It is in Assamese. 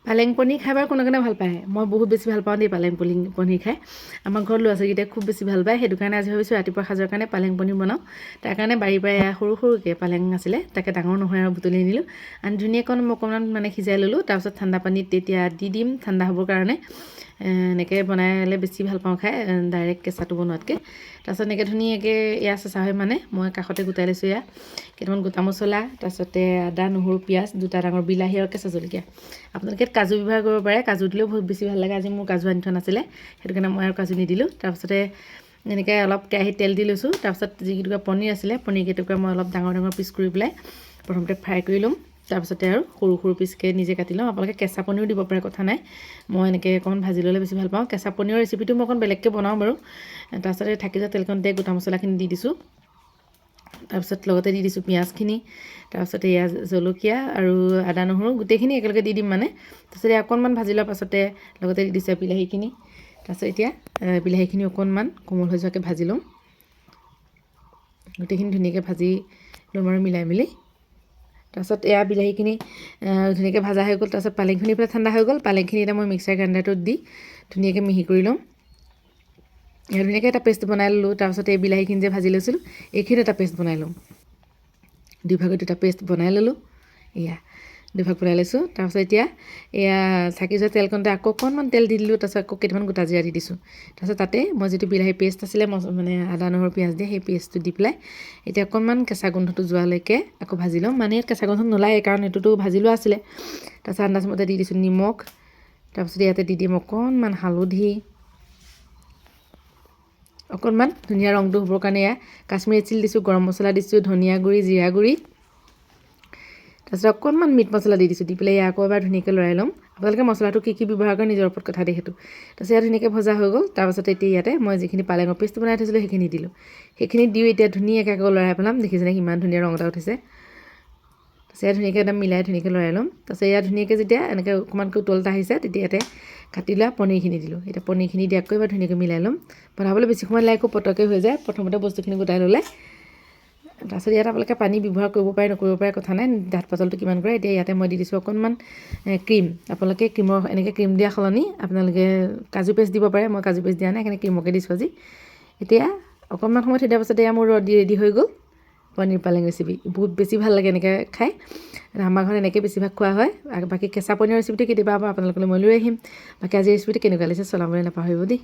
পালেং পনীৰ খাই বাৰু কোনে কোনে ভাল পায় মই বহুত বেছি ভাল পাওঁ দেই পালেং পনীৰ খাই আমাৰ ঘৰত ল'ৰা ছোৱালীকেইটাই খুব বেছি ভাল পায় সেইটো কাৰণে আজি ভাবিছোঁ ৰাতিপুৱা সাজৰ কাৰণে পালেং পনীৰ বনাওঁ তাৰ কাৰণে বাৰীৰ পৰা এয়া সৰু সৰুকৈ পালেং আছিলে তাকে ডাঙৰ নহয় আৰু বুটলি নিলোঁ আনি ধুনীয়াকৈ অকণমান মানে সিজাই ল'লোঁ তাৰপিছত ঠাণ্ডা পানীত তেতিয়া দি দিম ঠাণ্ডা হ'বৰ কাৰণে এনেকৈ বনালে বেছি ভাল পাওঁ খাই ডাইৰেক্ট কেঁচাটো বনোৱাতকৈ তাৰপিছত এনেকৈ ধুনীয়াকৈ এয়া চেঁচা হয় মানে মই কাষতে গোটাই লৈছোঁ এয়া কেইটামান গোটা মছলা তাৰপিছতে আদা নহৰু পিঁয়াজ দুটা ডাঙৰ বিলাহী আৰু কেঁচা জলকীয়া আপোনালোকে কাজু ব্যৱহাৰ কৰিব পাৰে কাজু দিলেও বহুত বেছি ভাল লাগে আজি মোৰ কাজু আনি থোৱা নাছিলে সেইটো কাৰণে মই আৰু কাজু নিদিলোঁ তাৰপিছতে এনেকৈ অলপ কেৰাহীত তেল দি লৈছোঁ তাৰপিছত যিকেইটুকুৰা পনীৰ আছিলে পনীৰকেইটুকুৰা মই অলপ ডাঙৰ ডাঙৰ পিচ কৰি পেলাই প্ৰথমতে ফ্ৰাই কৰি ল'ম তাৰপিছতে আৰু সৰু সৰু পিচকৈ নিজে কাটি ল'ম আপোনালোকে কেঁচা পনীৰো দিব পাৰে কথা নাই মই এনেকৈ অকণমান ভাজি ল'লে বেছি ভাল পাওঁ কেঁচা পনীৰৰ ৰেচিপিটো মই অকণ বেলেগকৈ বনাওঁ বাৰু তাৰপিছতে থাকি যোৱা তেলকণতে গোটা মছলাখিনি দি দিছোঁ তাৰপিছত লগতে দি দিছোঁ পিঁয়াজখিনি তাৰপিছতে এয়া জলকীয়া আৰু আদা নহৰু গোটেইখিনি একেলগে দি দিম মানে তাৰপিছতে অকণমান ভাজি লোৱাৰ পাছতে লগতে দি দিছোঁ বিলাহীখিনি তাৰপিছত এতিয়া বিলাহীখিনি অকণমান কোমল হৈ যোৱাকৈ ভাজি ল'ম গোটেইখিনি ধুনীয়াকৈ ভাজি ল'ম আৰু মিলাই মেলি তাৰপিছত এয়া বিলাহীখিনি ধুনীয়াকৈ ভাজা হৈ গ'ল তাৰপিছত পালেংখিনি পেলাই ঠাণ্ডা হৈ গ'ল পালেংখিনি এতিয়া মই মিক্সাৰ গ্ৰাইণ্ডাৰটোত দি ধুনীয়াকৈ মিহি কৰি ল'ম ধুনীয়াকৈ এটা পেষ্ট বনাই ল'লোঁ তাৰপিছত এই বিলাহীখিনি যে ভাজি লৈছিলোঁ এইখিনি এটা পেষ্ট বনাই ল'ম দুভাগত দুটা পেষ্ট বনাই ল'লোঁ এয়া দুভাগ বনাই লৈছোঁ তাৰপিছত এতিয়া এয়া চাকি যোৱা তেলকণতে আকৌ অকণমান তেল দি দিলোঁ তাৰপিছত আকৌ কেইটামান গোটা জিৰা দি দিছোঁ তাৰপিছত তাতে মই যিটো বিলাহী পেষ্ট আছিলে মানে আদা নহৰু পিঁয়াজ দিয়ে সেই পেষ্টটো দি পেলাই এতিয়া অকণমান কেঁচা গোন্ধটো যোৱালৈকে আকৌ ভাজি ল'ম মানে ইয়াত কেঁচা গোন্ধ নোলায়ে কাৰণ এইটোতো ভাজি লোৱা আছিলে তাৰপিছত আন্দাজমতে দি দিছোঁ নিমখ তাৰপিছত ইয়াতে দি দিম অকণমান হালধি অকণমান ধুনীয়া ৰংটো হ'বৰ কাৰণে এয়া কাশ্মীৰী চিলি দিছোঁ গৰম মছলা দিছোঁ ধনিয়া গুড়ি জিৰা গুড়ি তাৰপিছত অকণমান মিট মছলা দি দিছোঁ দি পেলাই আকৌ এবাৰ ধুনীয়াকৈ লৰাই ল'ম আপোনালোকে মছলাটো কি কি ব্যৱহাৰ কৰে নিজৰ ওপৰত কথা দিয়ে সেইটো তাৰপিছত ইয়াত ধুনীয়াকৈ ভজা হৈ গ'ল তাৰপাছত এতিয়া ইয়াতে মই যিখিনি পালেঙৰ পেষ্ট বনাই থৈছিলোঁ সেইখিনি দিলোঁ সেইখিনি দিও এতিয়া ধুনীয়াকৈ আকৌ লৰাই পেলাম দেখিছেনে কিমান ধুনীয়া ৰং এটা উঠিছে তাৰপিছত ইয়াত ধুনীয়াকৈ একদম মিলাই ধুনীয়াকৈ লৰাই ল'ম তাৰপিছত ইয়াত ধুনীয়াকৈ যেতিয়া এনেকৈ অকণমানকৈ উতল এটা আহিছে তেতিয়া ইয়াতে কাটি লোৱা পনীৰখিনি দিলোঁ এতিয়া পনীৰখিনি দি আকৌ এবাৰ ধুনীয়াকৈ মিলাই ল'ম বনাবলৈ বেছি সময় লাগে খুব পটককৈ হৈ যায় প্ৰথমতে বস্তুখিনি গোটাই ল'লে তাৰপিছত ইয়াত আপোনালোকে পানী ব্যৱহাৰ কৰিব পাৰে নকৰিব পাৰে কথা নাই ডাঠ পাতলটো কিমান কৰে এতিয়া ইয়াতে মই দি দিছোঁ অকণমান ক্ৰীম আপোনালোকে ক্ৰীমৰ এনেকৈ ক্ৰীম দিয়া সলনি আপোনালোকে কাজু পেষ্ট দিব পাৰে মই কাজু পেষ্ট দিয়া নাই সেইকাৰণে ক্ৰীমকে দিছোঁ আজি এতিয়া অকণমান সময় থৈ দিয়াৰ পাছতে মোৰ ৰেডি হৈ গ'ল পনীৰ পালেং ৰেচিপি বহুত বেছি ভাল লাগে এনেকৈ খাই আমাৰ ঘৰত এনেকৈ বেছিভাগ খোৱা হয় আৰু বাকী কেঁচা পনীৰ ৰেচিপিটো কেতিয়াবা আপোনালোকলৈ মই লৈ আহিম বাকী আজি ৰেচিপিটো কেনেকুৱা লাগিছে চলাবলৈ নাপাহৰিব দেই।